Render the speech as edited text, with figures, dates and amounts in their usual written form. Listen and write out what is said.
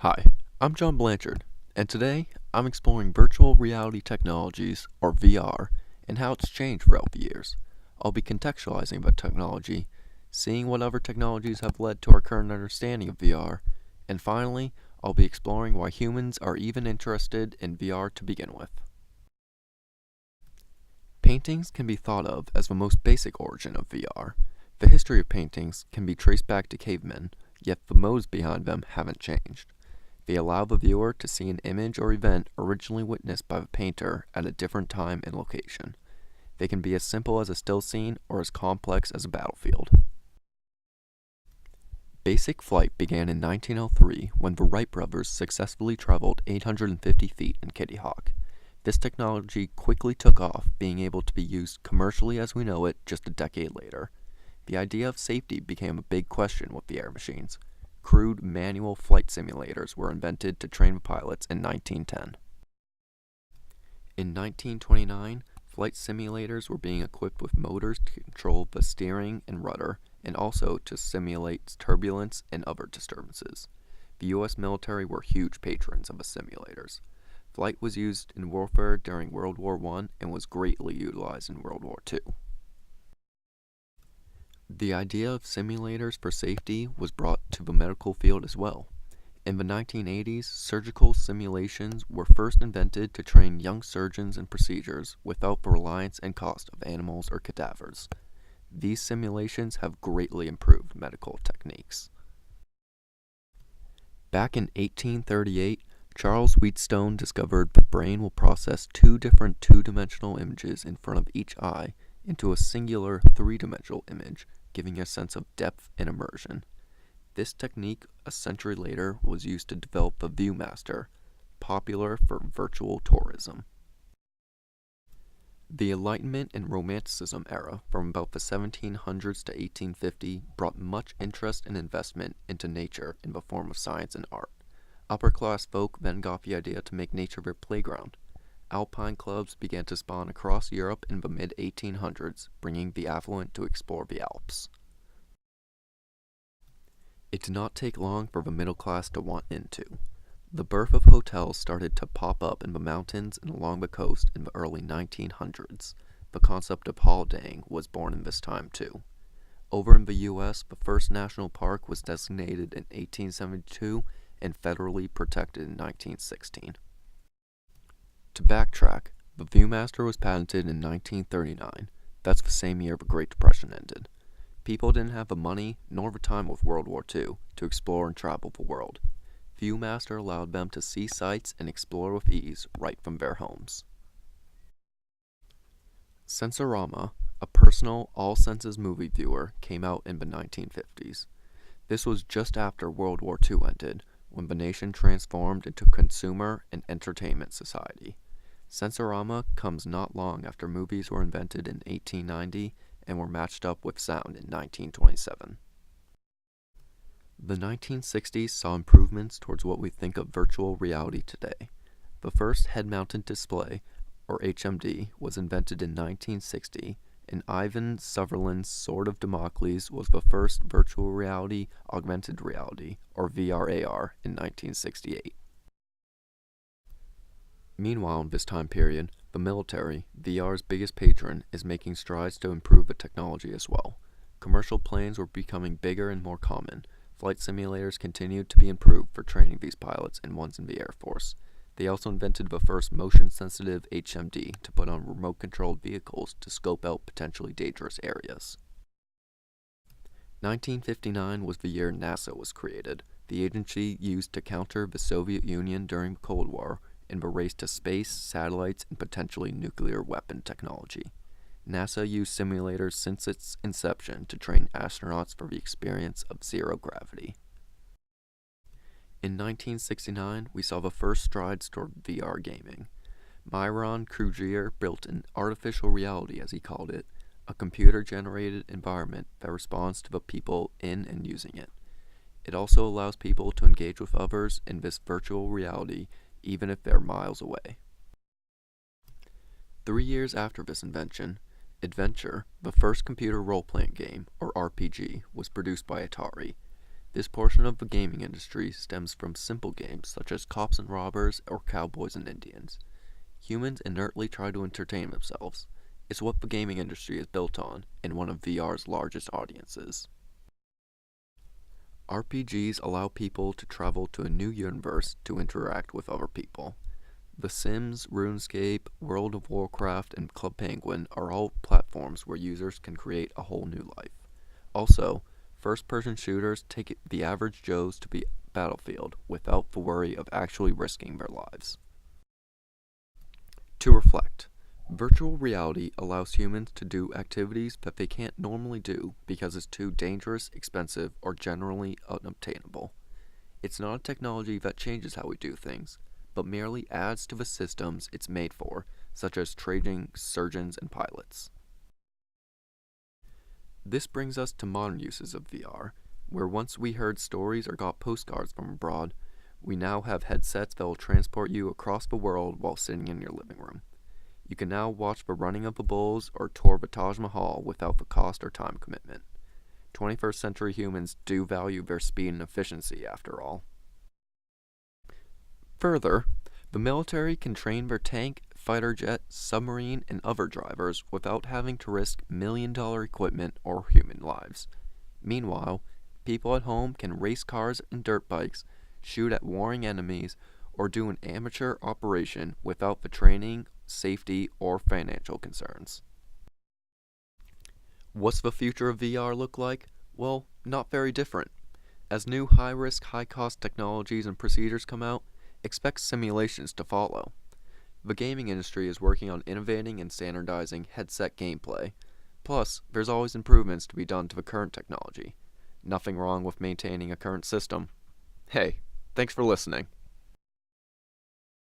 Hi, I'm John Blanchard, and today I'm exploring virtual reality technologies, or VR, and how it's changed throughout the years. I'll be contextualizing the technology, seeing what other technologies have led to our current understanding of VR, and finally, I'll be exploring why humans are even interested in VR to begin with. Paintings can be thought of as the most basic origin of VR. The history of paintings can be traced back to cavemen, yet the modes behind them haven't changed. They allow the viewer to see an image or event originally witnessed by the painter at a different time and location. They can be as simple as a still scene or as complex as a battlefield. Basic flight began in 1903 when the Wright brothers successfully traveled 850 feet in Kitty Hawk. This technology quickly took off, being able to be used commercially as we know it just a decade later. The idea of safety became a big question with the air machines. Crude manual flight simulators were invented to train the pilots in 1910. In 1929, flight simulators were being equipped with motors to control the steering and rudder, and also to simulate turbulence and other disturbances. The U.S. military were huge patrons of the simulators. Flight was used in warfare during World War I and was greatly utilized in World War II. The idea of simulators for safety was brought to the medical field as well. In the 1980s, surgical simulations were first invented to train young surgeons in procedures without the reliance and cost of animals or cadavers. These simulations have greatly improved medical techniques. Back in 1838, Charles Wheatstone discovered the brain will process two different two-dimensional images in front of each eye into a singular three-dimensional image, giving a sense of depth and immersion. This technique, a century later, was used to develop the Viewmaster, popular for virtual tourism. The Enlightenment and Romanticism era, from about the 1700s to 1850, brought much interest and investment into nature in the form of science and art. Upper-class folk then got the idea to make nature their playground. Alpine clubs began to spawn across Europe in the mid-1800s, bringing the affluent to explore the Alps. It did not take long for the middle class to want into. The birth of hotels started to pop up in the mountains and along the coast in the early 1900s. The concept of holidaying was born in this time too. Over in the U.S., the first national park was designated in 1872 and federally protected in 1916. To backtrack, the Viewmaster was patented in 1939. That's the same year the Great Depression ended. People didn't have the money nor the time with World War II to explore and travel the world. Viewmaster allowed them to see sights and explore with ease right from their homes. Sensorama, a personal all-senses movie viewer, came out in the 1950s. This was just after World War II ended, when the nation transformed into a consumer and entertainment society. Sensorama comes not long after movies were invented in 1890 and were matched up with sound in 1927. The 1960s saw improvements towards what we think of virtual reality today. The first head-mounted display, or HMD, was invented in 1960, and Ivan Sutherland's Sword of Damocles was the first virtual reality augmented reality, or VR/AR, in 1968. Meanwhile, in this time period, the military, VR's biggest patron, is making strides to improve the technology as well. Commercial planes were becoming bigger and more common. Flight simulators continued to be improved for training these pilots and ones in the Air Force. They also invented the first motion-sensitive HMD to put on remote-controlled vehicles to scope out potentially dangerous areas. 1959 was the year NASA was created, the agency used to counter the Soviet Union during the Cold War in the race to space, satellites, and potentially nuclear weapon technology. NASA used simulators since its inception to train astronauts for the experience of zero gravity. In 1969, we saw the first strides toward VR gaming. Myron Krugier built an artificial reality, as he called it, a computer-generated environment that responds to the people in and using it. It also allows people to engage with others in this virtual reality, even if they're miles away. 3 years after this invention, Adventure, the first computer role-playing game, or RPG, was produced by Atari. This portion of the gaming industry stems from simple games such as Cops and Robbers or Cowboys and Indians. Humans inertly try to entertain themselves. It's what the gaming industry is built on, and one of VR's largest audiences. RPGs allow people to travel to a new universe to interact with other people. The Sims, RuneScape, World of Warcraft, and Club Penguin are all platforms where users can create a whole new life. Also, first-person shooters take the average Joes to the battlefield without the worry of actually risking their lives. To reflect, virtual reality allows humans to do activities that they can't normally do because it's too dangerous, expensive, or generally unobtainable. It's not a technology that changes how we do things, but merely adds to the systems it's made for, such as training surgeons and pilots. This brings us to modern uses of VR, where once we heard stories or got postcards from abroad, we now have headsets that will transport you across the world while sitting in your living room. You can now watch the running of the bulls or tour the Taj Mahal without the cost or time commitment. 21st century humans do value their speed and efficiency after all. Further, the military can train their tank, fighter jet, submarine, and other drivers without having to risk million-dollar equipment or human lives. Meanwhile, people at home can race cars and dirt bikes, shoot at warring enemies, or do an amateur operation without the training, safety, or financial concerns. What's the future of VR look like? Well, not very different. As new high-risk, high-cost technologies and procedures come out, expect simulations to follow. The gaming industry is working on innovating and standardizing headset gameplay. Plus, there's always improvements to be done to the current technology. Nothing wrong with maintaining a current system. Hey, thanks for listening.